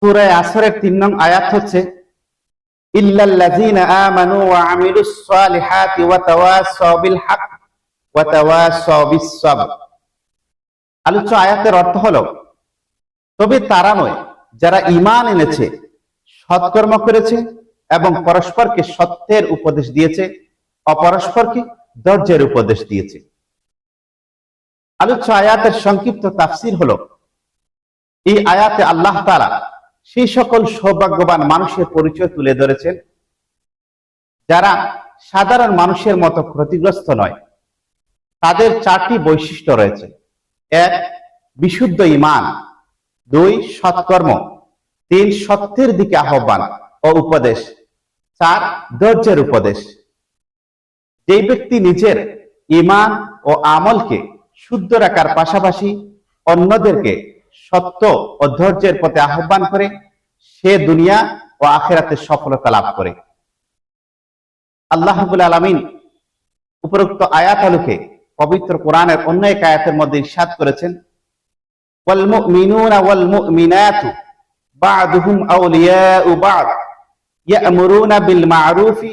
সূরা আসরের 3 নং আয়াত হচ্ছে ইল্লাল্লাযীনা আমানু ওয়া আমিলুস সালিহাতি ওয়া তাওয়াসাউ বিল হক ওয়া তাওয়াসাউ বিস সাবর। আলোচ্য আয়াতের অর্থ হলো, তবে তারা নয় যারা ঈমান এনেছে, সৎকর্ম করেছে এবং পরস্পরকে সত্যের উপদেশ দিয়েছে, অপরস্পরকে ধৈর্যের উপদেশ দিয়েছে। আলোচ্য আয়াতের সংক্ষিপ্ত তাফসীর হলো, এই আয়াতে আল্লাহ তাআলা সেই সকল সৌভাগ্যবান মানুষের পরিচয় তুলে ধরেছেন যারা সাধারণ মানুষের মতো ক্ষতিগ্রস্ত নয়। তাদের 4টি বৈশিষ্ট্য রয়েছে: 1. বিশুদ্ধ ঈমান, 2. সৎকর্ম, 3. সত্যের দিকে আহ্বান ও উপদেশ, 4. ধৈর্যের উপদেশ। যেই ব্যক্তি নিজের ঈমান ও আমলকে শুদ্ধ রাখার পাশাপাশি অন্যদেরকে সত্য ও ধৈর্যের পথে আহ্বান করে, সে দুনিয়া ও আখিরাতে সফলতা লাভ করে। আল্লাহ রাব্বুল আলামিন উপরোক্ত আয়াত আলোকে পবিত্র কোরআনের অন্য এক আয়াতের মধ্যে ইরশাদ করেছেন, ওয়াল মুমিনুনা ওয়াল মুমিনাতু বা'দুহুম আউলিয়াউ বা'দ ইয়া'মুরুনা বিল মা'রুফি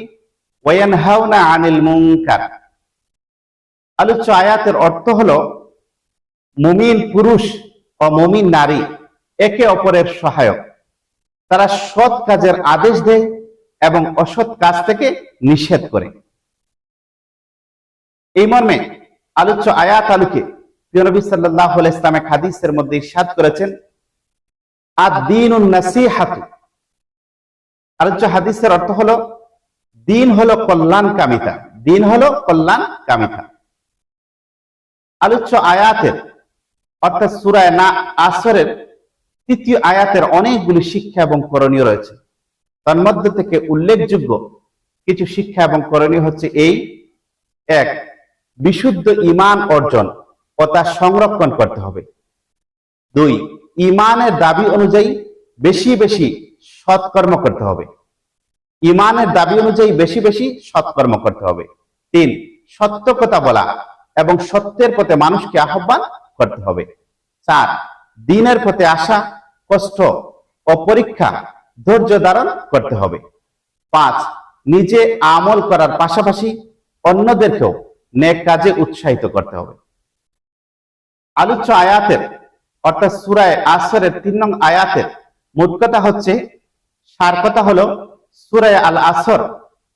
ওয়া ইয়ানহাউনা আনিল মুনকার। আলোচ্য আয়াতের অর্থ হলো, মুমিন পুরুষ ও মুমিন নারী একে অপরের সহায়ক। তারা সৎ কাজের আদেশ দেয় এবং অসৎ কাজ থেকে নিষেধ করে। এই মর্মে আলোচ্য আয়াত আলোকে প্রিয় নবী সাল্লাল্লাহু আলাইহি ওয়াসাল্লাম এক হাদিসের মধ্যে ইরশাদ করেছেন, আদ-দীনুন নাসিহাতু। আলোচ্য হাদিসের অর্থ হলো, দিন হলো কল্যাণকামিতা, দিন হলো কল্যাণকামিতা। আলোচ্য আয়াতের অর্থাৎ সূরা আসরের 3য় আয়াতের অনেকগুলি শিক্ষা এবং করণীয় রয়েছে। তার মধ্যে থেকে উল্লেখযোগ্য কিছু শিক্ষা এবং করণীয় হচ্ছে এই: 1. বিশুদ্ধ ঈমান অর্জন ও তা সংরক্ষণ করতে হবে। 2. ঈমানের দাবি অনুযায়ী বেশি বেশি সৎকর্ম করতে হবে। ঈমানের দাবি অনুযায়ী বেশি বেশি সৎকর্ম করতে হবে। 3. সত্য কথা বলা এবং সত্যের পথে মানুষকে আহ্বান করতে হবে। 4. দ্বীনের পথে আসা কষ্ট ও পরীক্ষা ধৈর্য ধারণ করতে হবে। 5. নিজে আমল করার পাশাপাশি অন্যদেরকেও নেক কাজে উৎসাহিত করতে হবে। আলোচ্য আয়াতের অর্থাৎ সূরা আসরের 3 নং আয়াতের মোট কথা হচ্ছে, সার কথা হলো, সূরা আল আসর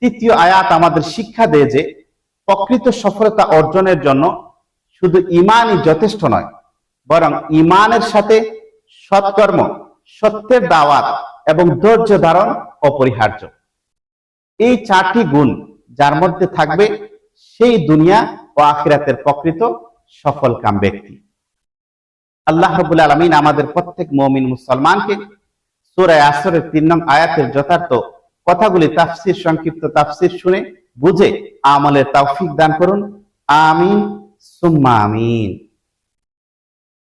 3য় আয়াত আমাদের শিক্ষা দেয় যে প্রকৃত সফলতা অর্জনের জন্য শুধু ঈমানই যথেষ্ট নয়, বরং ঈমানের সাথে সৎকর্ম, সত্যের দাওয়াত এবং ধৈর্য ধারণ অপরিহার্য। এই 4টি গুণ যার মধ্যে থাকবে, সেই দুনিয়া ও আখিরাতের প্রকৃত সফলকাম ব্যক্তি। আল্লাহ রাব্বুল আলামিন আমাদের প্রত্যেক মুমিন মুসলমানকে সূরা আসরের 3 নং আয়াতের যথার্থ কথাগুলি তাফসীর, সংক্ষিপ্ত তাফসীর শুনে বুঝে আমলের তৌফিক দান করুন। আমিন সুম্মা আমিন।